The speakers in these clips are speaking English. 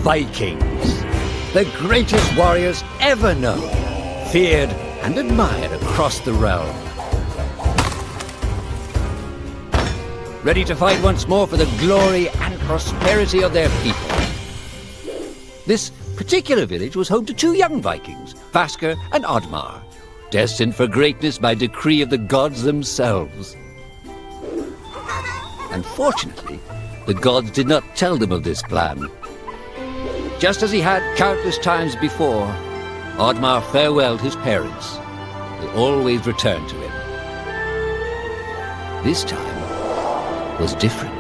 Vikings, the greatest warriors ever known, feared and admired across the realm. Ready to fight once more for the glory and prosperity of their people. This particular village was home to two young Vikings, Vasker and Oddmar, destined for greatness by decree of the gods themselves. Unfortunately, the gods did not tell them of this plan. Just as he had countless times before, Oddmar farewelled his parents. They always returned to him. This time was different.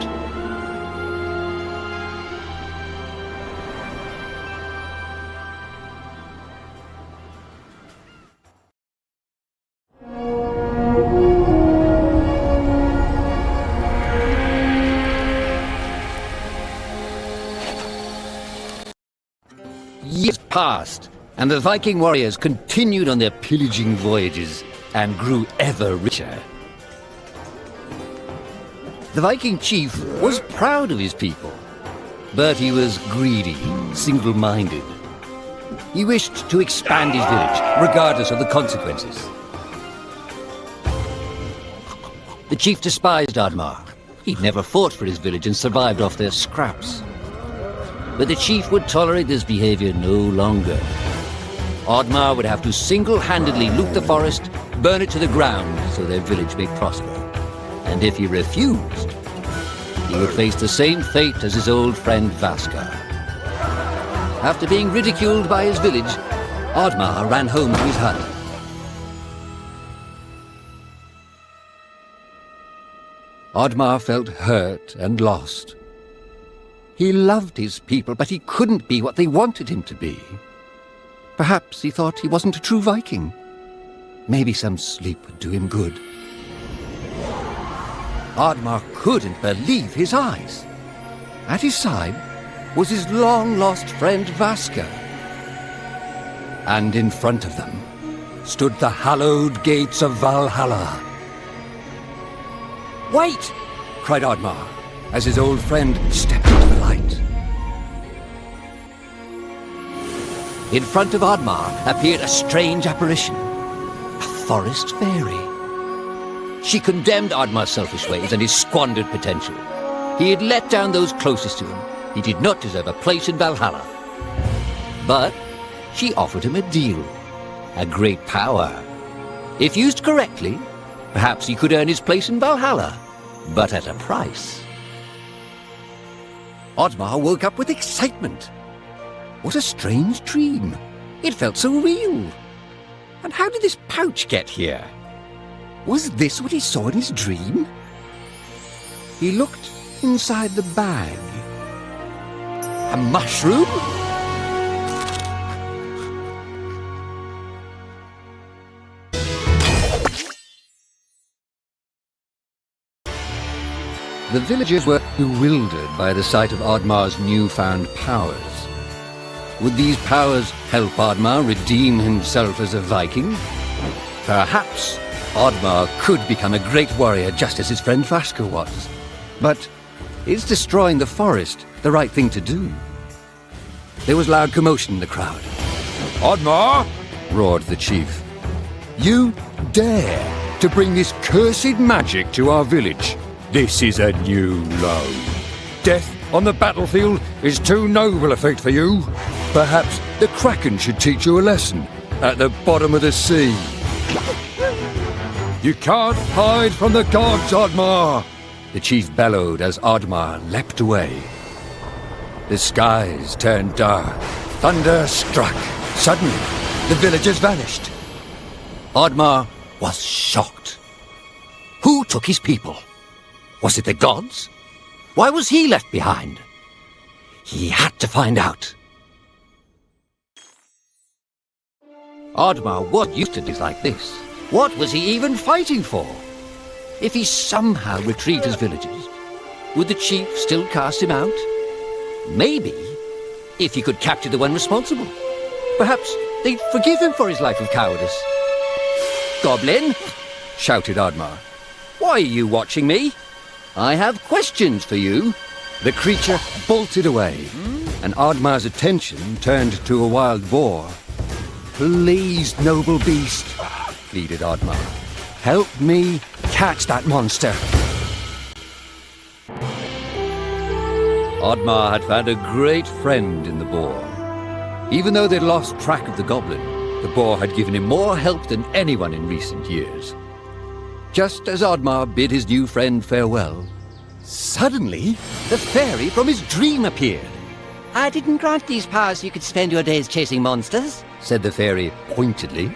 Years passed, and the Viking warriors continued on their pillaging voyages and grew ever richer. The Viking chief was proud of his people, but he was greedy, single-minded. He wished to expand his village, regardless of the consequences. The chief despised Oddmar. He'd never fought for his village and survived off their scraps. But the chief would tolerate this behavior no longer. Oddmar would have to single-handedly loot the forest, burn it to the ground so their village may prosper. And if he refused, he would face the same fate as his old friend Vasker. After being ridiculed by his village, Oddmar ran home to his hut. Oddmar felt hurt and lost. He loved his people, but he couldn't be what they wanted him to be. Perhaps he thought he wasn't a true Viking. Maybe some sleep would do him good. Oddmar couldn't believe his eyes. At his side was his long-lost friend Vasker. And in front of them stood the hallowed gates of Valhalla. "Wait!" cried Oddmar, as his old friend stepped into the light. In front of Oddmar appeared a strange apparition, a forest fairy. She condemned Oddmar's selfish ways and his squandered potential. He had let down those closest to him. He did not deserve a place in Valhalla. But she offered him a deal, a great power. If used correctly, perhaps he could earn his place in Valhalla, but at a price. Oddmar woke up with excitement. What a strange dream. It felt so real. And how did this pouch get here? Was this what he saw in his dream? He looked inside the bag. A mushroom? The villagers were bewildered by the sight of Oddmar's newfound powers. Would these powers help Oddmar redeem himself as a Viking? Perhaps Oddmar could become a great warrior just as his friend Vasker was. But is destroying the forest the right thing to do? There was loud commotion in the crowd. "Oddmar!" roared the chief. "You dare to bring this cursed magic to our village? This is a new low. Death on the battlefield is too noble a fate for you. Perhaps the Kraken should teach you a lesson at the bottom of the sea. You can't hide from the gods, Oddmar!" The chief bellowed as Oddmar leapt away. The skies turned dark. Thunder struck. Suddenly, the villagers vanished. Oddmar was shocked. Who took his people? Was it the gods? Why was he left behind? He had to find out. Oddmar wasn't used to things like this. What was he even fighting for? If he somehow retrieved his villagers, would the chief still cast him out? Maybe, if he could capture the one responsible. Perhaps they'd forgive him for his life of cowardice. "Goblin!" shouted Oddmar. "Why are you watching me? I have questions for you." The creature bolted away. and Oddmar's attention turned to a wild boar. "Please, noble beast," pleaded Oddmar. "Help me catch that monster." Oddmar had found a great friend in the boar. Even though they'd lost track of the goblin, the boar had given him more help than anyone in recent years. Just as Oddmar bid his new friend farewell, suddenly the fairy from his dream appeared. "I didn't grant these powers so you could spend your days chasing monsters," said the fairy pointedly.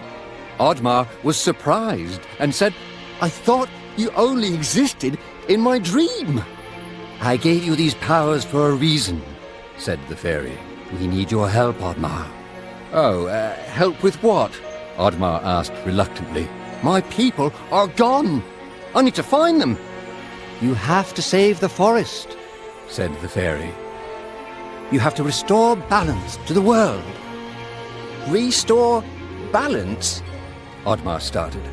Oddmar was surprised and said, "I thought you only existed in my dream." "I gave you these powers for a reason," said the fairy. "We need your help, Oddmar." "Oh, help with what?" Oddmar asked reluctantly. "My people are gone. I need to find them." "You have to save the forest," said the fairy. "You have to restore balance to the world." "Restore balance?" Oddmar started,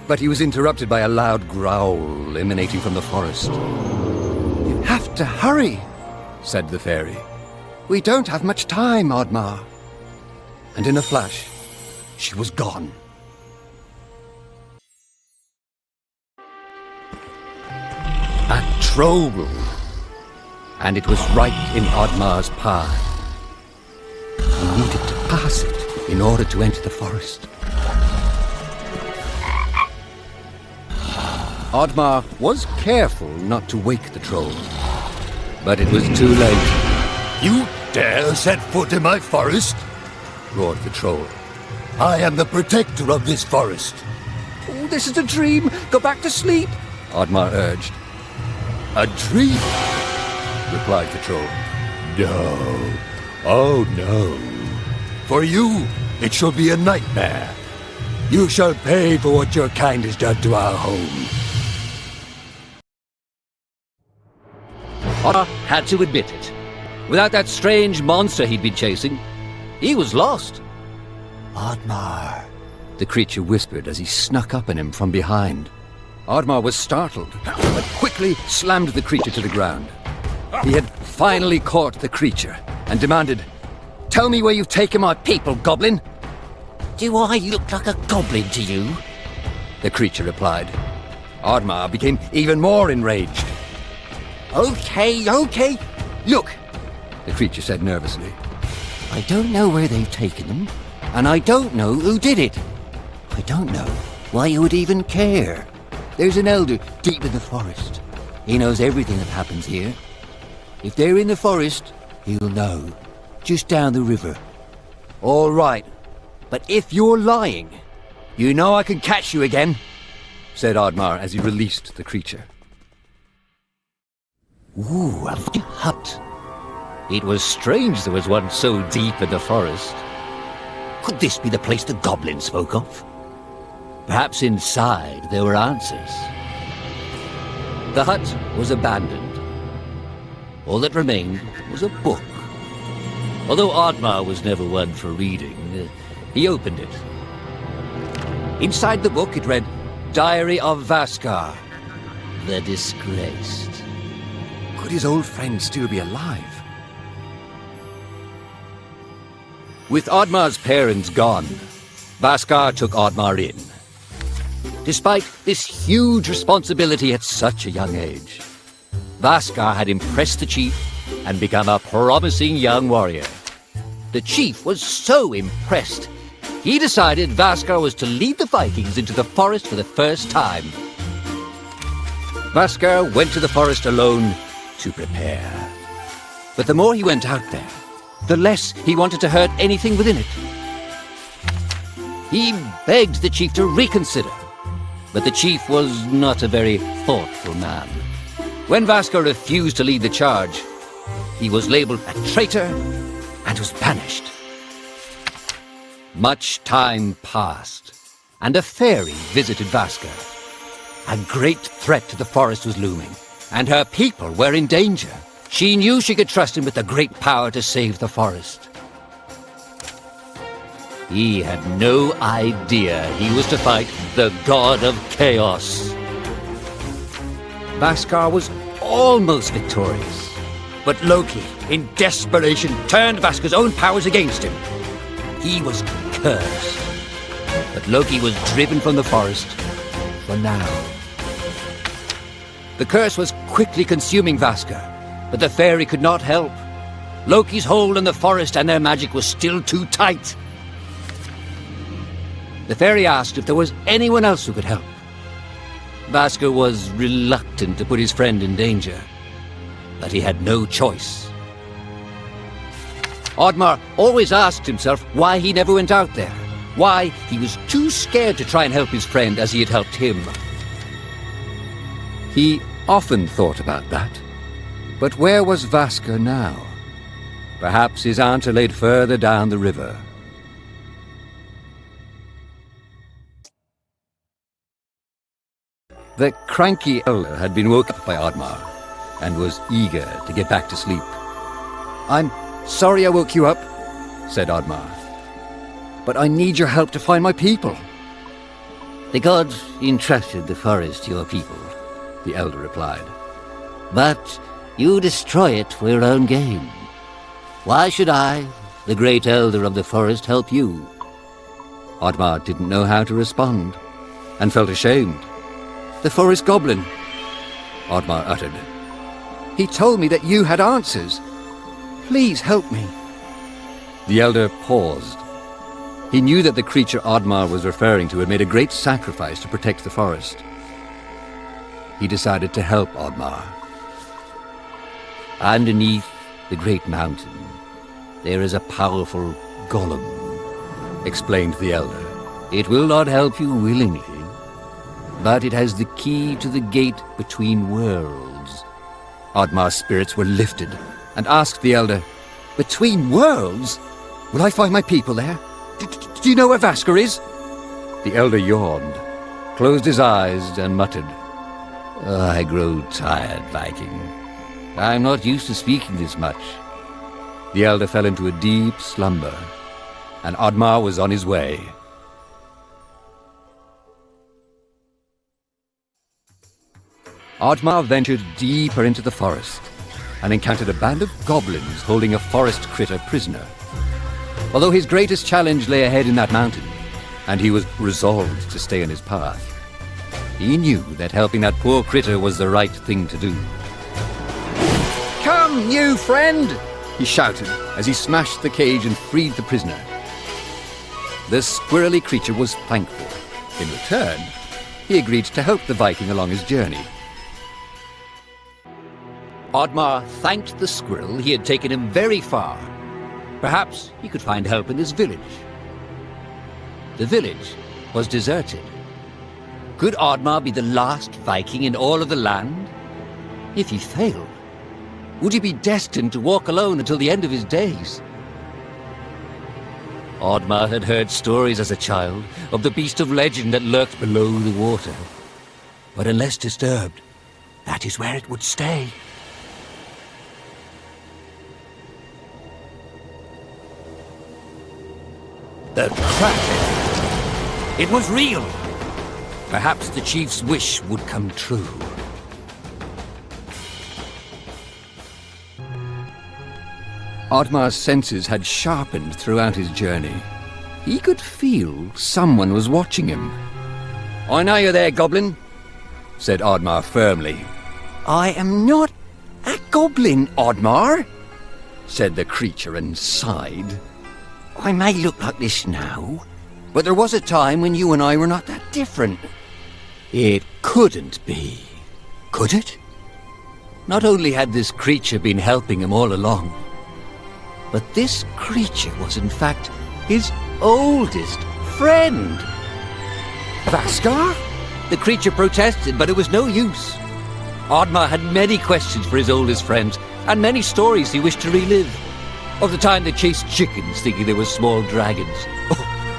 but he was interrupted by a loud growl emanating from the forest. "You have to hurry," said the fairy. "We don't have much time, Oddmar." And in a flash, she was gone. A troll! And it was right in Oddmar's path. He needed to pass it in order to enter the forest. Oddmar was careful not to wake the troll, but it was too late. "You dare set foot in my forest?" roared the troll. "I am the protector of this forest." "Oh, this is a dream! Go back to sleep!" Oddmar urged. "A dream?" replied the troll. No. Oh, no. For you, it shall be a nightmare. You shall pay for what your kind has done to our home. Oddmar had to admit it. Without that strange monster he'd been chasing, he was lost. "Oddmar," the creature whispered as he snuck up on him from behind. Oddmar was startled, but quickly slammed the creature to the ground. He had finally caught the creature and demanded, "Tell me where you've taken my people, goblin." "Do I look like a goblin to you?" the creature replied. Oddmar became even more enraged. Okay. Look, the creature said nervously. I don't know where they've taken them, and I don't know who did it. I don't know why you would even care. There's an elder deep in the forest. He knows everything that happens here. If they're in the forest, he'll know. Just down the river. All right, but if you're lying, you know I can catch you again," said Oddmar as he released the creature. "Ooh, a hut. It was strange there was one so deep in the forest. Could this be the place the goblin spoke of? Perhaps inside there were answers." The hut was abandoned. All that remained was a book. Although Oddmar was never one for reading, he opened it. Inside the book it read, "Diary of Vaskar, the Disgraced." Could his old friend still be alive? With Oddmar's parents gone, Vaskar took Oddmar in. Despite this huge responsibility at such a young age, Vaskar had impressed the chief and become a promising young warrior. The chief was so impressed, he decided Vaskar was to lead the Vikings into the forest for the first time. Vaskar went to the forest alone to prepare. But the more he went out there, the less he wanted to hurt anything within it. He begged the chief to reconsider, but the chief was not a very thoughtful man. When Vaskar refused to lead the charge, he was labeled a traitor and was banished. Much time passed, and a fairy visited Vaskar. A great threat to the forest was looming, and her people were in danger. She knew she could trust him with the great power to save the forest. He had no idea he was to fight the god of chaos. Vaskar was almost victorious, But Loki, in desperation, turned Vaskar's own powers against him. He was cursed. But Loki was driven from the forest, for now. The curse was quickly consuming Vaskar, but the fairy could not help. Loki's hold on the forest and their magic was still too tight. The fairy asked if there was anyone else who could help. Vaskar was reluctant to put his friend in danger, but he had no choice. Oddmar always asked himself why he never went out there, why he was too scared to try and help his friend as he had helped him. He often thought about that. But where was Vaskar now? Perhaps his aunt laid further down the river. The cranky elder had been woken up by Oddmar and was eager to get back to sleep. "I'm sorry I woke you up," said Oddmar, "but I need your help to find my people." "The gods entrusted the forest to your people," the elder replied. "But you destroy it for your own gain. Why should I, the great elder of the forest, help you?" Oddmar didn't know how to respond and felt ashamed. "The forest goblin," Oddmar uttered. "He told me that you had answers. Please help me." The elder paused. He knew that the creature Oddmar was referring to had made a great sacrifice to protect the forest. He decided to help Oddmar. "Underneath the great mountain, there is a powerful golem," explained the elder. "It will not help you willingly, but it has the key to the gate between worlds." Oddmar's spirits were lifted and asked the elder, "Between worlds? Will I find my people there? Do you know where Vaskar is?" The elder yawned, closed his eyes and muttered, "I grow tired, Viking. I'm not used to speaking this much." The elder fell into a deep slumber, and Oddmar was on his way. Oddmar ventured deeper into the forest and encountered a band of goblins holding a forest critter prisoner. Although his greatest challenge lay ahead in that mountain, and he was resolved to stay on his path, he knew that helping that poor critter was the right thing to do. "Come, you friend!" he shouted as he smashed the cage and freed the prisoner. The squirrely creature was thankful. In return, he agreed to help the Viking along his journey. Oddmar thanked the squirrel. He had taken him very far. Perhaps he could find help in his village. The village was deserted. Could Oddmar be the last Viking in all of the land? If he failed, would he be destined to walk alone until the end of his days? Oddmar had heard stories as a child of the beast of legend that lurked below the water. But unless disturbed, that is where it would stay. The Kraken! It was real! Perhaps the chief's wish would come true. Oddmar's senses had sharpened throughout his journey. He could feel someone was watching him. "I know you're there, goblin," said Oddmar firmly. "I am not a goblin, Oddmar," said the creature and sighed. "I may look like this now, but there was a time when you and I were not that different." It couldn't be, could it? Not only had this creature been helping him all along, but this creature was in fact his oldest friend. "Vaskar?" The creature protested, but it was no use. Oddmar had many questions for his oldest friend, and many stories he wished to relive. Of the time they chased chickens thinking they were small dragons,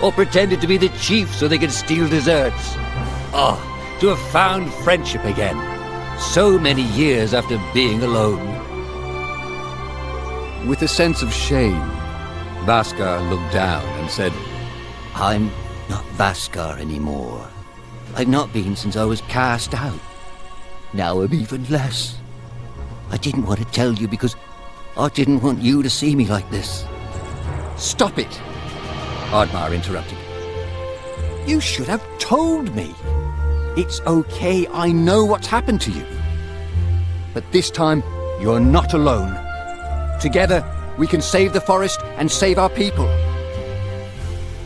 or pretended to be the chief so they could steal desserts. Oh, to have found friendship again, so many years after being alone. With a sense of shame, Vaskar looked down and said, "I'm not Vaskar anymore. I've not been since I was cast out. Now I'm even less. I didn't want to tell you because I didn't want you to see me like this. Stop it! Oddmar interrupted. You should have told me. It's okay, I know what's happened to you. But this time, you're not alone. Together, we can save the forest and save our people.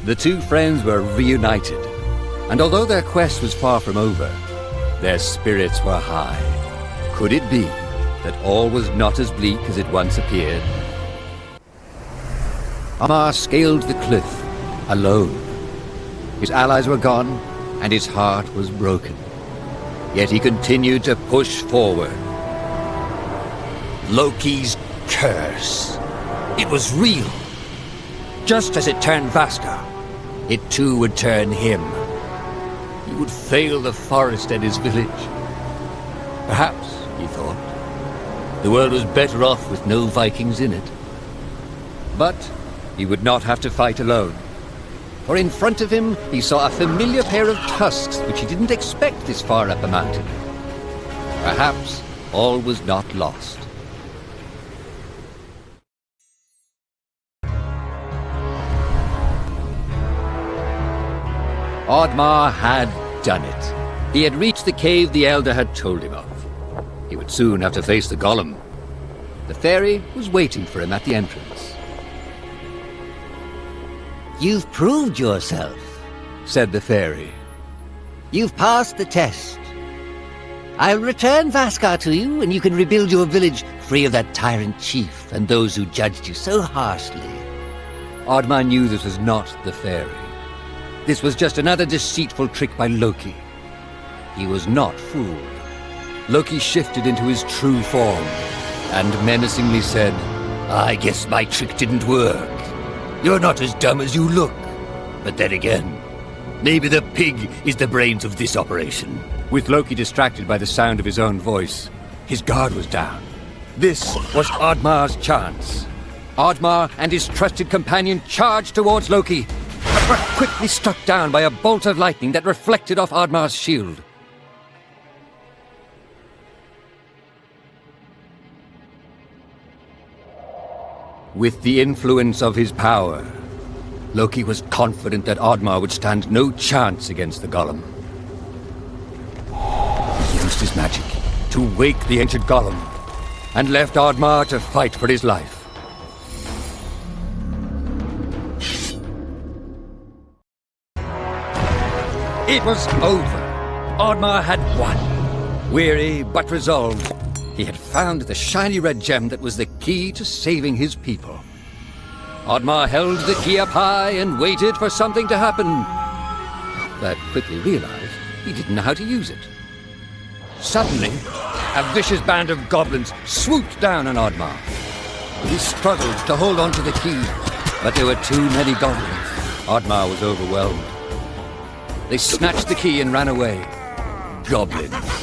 The two friends were reunited, and although their quest was far from over, their spirits were high. Could it be that all was not as bleak as it once appeared? Oddmar scaled the cliff, alone. His allies were gone, and his heart was broken. Yet he continued to push forward. Loki's curse. It was real. Just as it turned Vaskar, it too would turn him. He would fail the forest and his village. Perhaps, he thought, the world was better off with no Vikings in it. But he would not have to fight alone. For in front of him, he saw a familiar pair of tusks which he didn't expect this far up a mountain. Perhaps all was not lost. Oddmar had done it. He had reached the cave the Elder had told him of. He would soon have to face the golem. The fairy was waiting for him at the entrance. You've proved yourself, Said the fairy. You've passed the test. I'll return Vaskar to you, and you can rebuild your village free of that tyrant chief and those who judged you so harshly. Oddmar knew this was not the fairy. This was just another deceitful trick by Loki. He was not fooled. Loki shifted into his true form and menacingly said, I guess my trick didn't work. You're not as dumb as you look. But then again, maybe the pig is the brains of this operation. With Loki distracted by the sound of his own voice, his guard was down. This was Oddmar's chance. Oddmar and his trusted companion charged towards Loki, but were quickly struck down by a bolt of lightning that reflected off Oddmar's shield. With the influence of his power, Loki was confident that Oddmar would stand no chance against the golem. He used his magic to wake the ancient golem and left Oddmar to fight for his life. It was over. Oddmar had won. Weary but resolved, he had found the shiny red gem that was the key to saving his people. Oddmar held the key up high and waited for something to happen, but quickly realized he didn't know how to use it. Suddenly, a vicious band of goblins swooped down on Oddmar. He struggled to hold on to the key, but there were too many goblins. Oddmar was overwhelmed. They snatched the key and ran away. Goblins.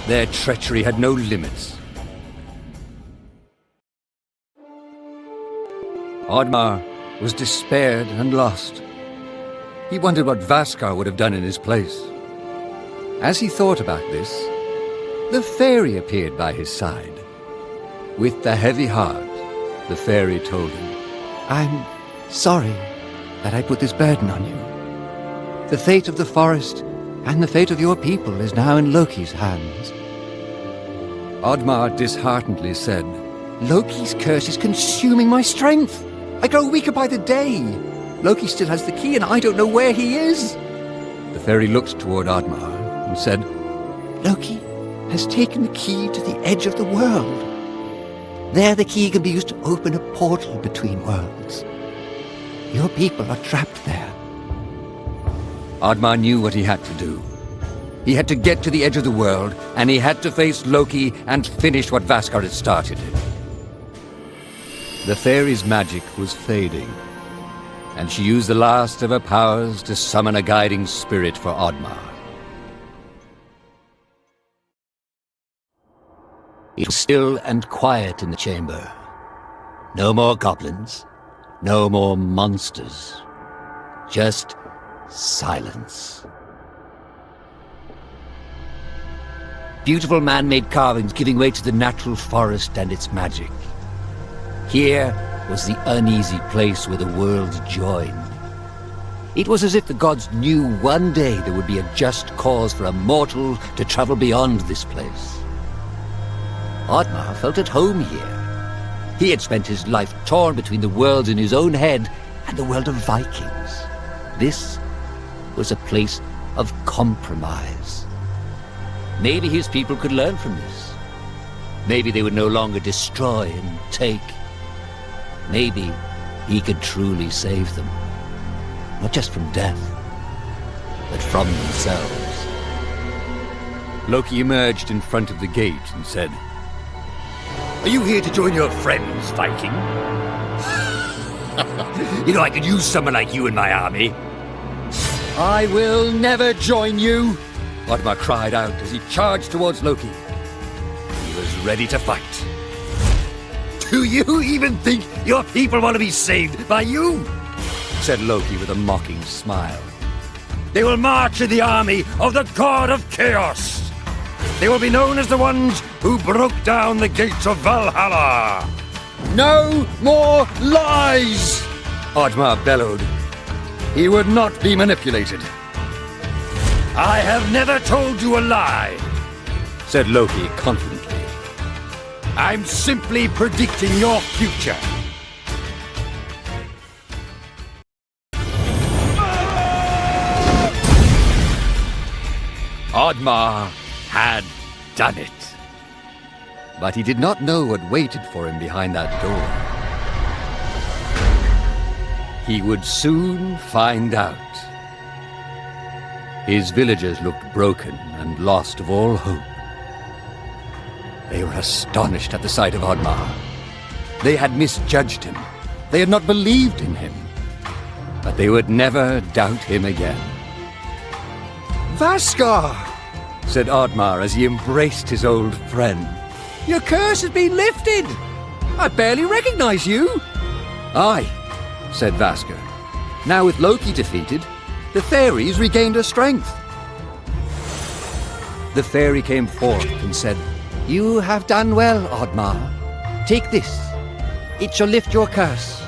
Their treachery had no limits. Oddmar was despaired and lost. He wondered what Vaskar would have done in his place. As he thought about this, the fairy appeared by his side. With a heavy heart, the fairy told him, I'm sorry that I put this burden on you. The fate of the forest and the fate of your people is now in Loki's hands. Oddmar disheartenedly said, Loki's curse is consuming my strength. I grow weaker by the day. Loki still has the key and I don't know where he is. The fairy looked toward Oddmar and said, Loki has taken the key to the edge of the world. There the key can be used to open a portal between worlds. Your people are trapped there. Oddmar knew what he had to do. He had to get to the edge of the world, and he had to face Loki and finish what Vaskar had started. The fairy's magic was fading, and she used the last of her powers to summon a guiding spirit for Oddmar. It was still and quiet in the chamber. No more goblins, no more monsters. Just silence. Beautiful man-made carvings giving way to the natural forest and its magic. Here was the uneasy place where the worlds joined. It was as if the gods knew one day there would be a just cause for a mortal to travel beyond this place. Oddmar felt at home here. He had spent his life torn between the worlds in his own head and the world of Vikings. This was a place of compromise. Maybe his people could learn from this. Maybe they would no longer destroy and take. Maybe he could truly save them. Not just from death, but from themselves. Loki emerged in front of the gate and said, Are you here to join your friends, Viking? You know, I could use someone like you in my army. I will never join you, Oddmar cried out as he charged towards Loki. He was ready to fight. Do you even think your people want to be saved by you? Said Loki with a mocking smile. They will march in the army of the god of chaos. They will be known as the ones who broke down the gates of Valhalla. No more lies! Oddmar bellowed. He would not be manipulated. I have never told you a lie, said Loki confidently. I'm simply predicting your future. Oddmar had done it. But he did not know what waited for him behind that door. He would soon find out. His villagers looked broken and lost of all hope. They were astonished at the sight of Oddmar. They had misjudged him. They had not believed in him. But they would never doubt him again. Vaskar! Said Oddmar as he embraced his old friend. Your curse has been lifted! I barely recognize you! Aye, said Vaskar. Now with Loki defeated, the fairies regained her strength. The fairy came forth and said, You have done well, Oddmar. Take this. It shall lift your curse.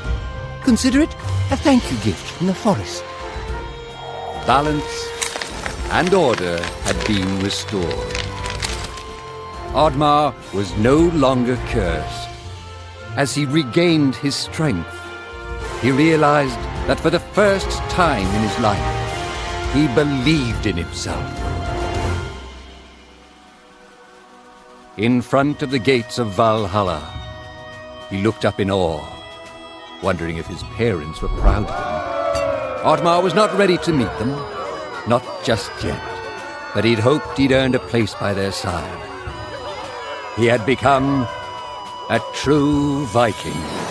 Consider it a thank you gift from the forest. Balance and order had been restored. Oddmar was no longer cursed. As he regained his strength, he realized that for the first time in his life, he believed in himself. In front of the gates of Valhalla, he looked up in awe, wondering if his parents were proud of him. Oddmar was not ready to meet them, not just yet, but he'd hoped he'd earned a place by their side. He had become a true Viking.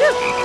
Yeah.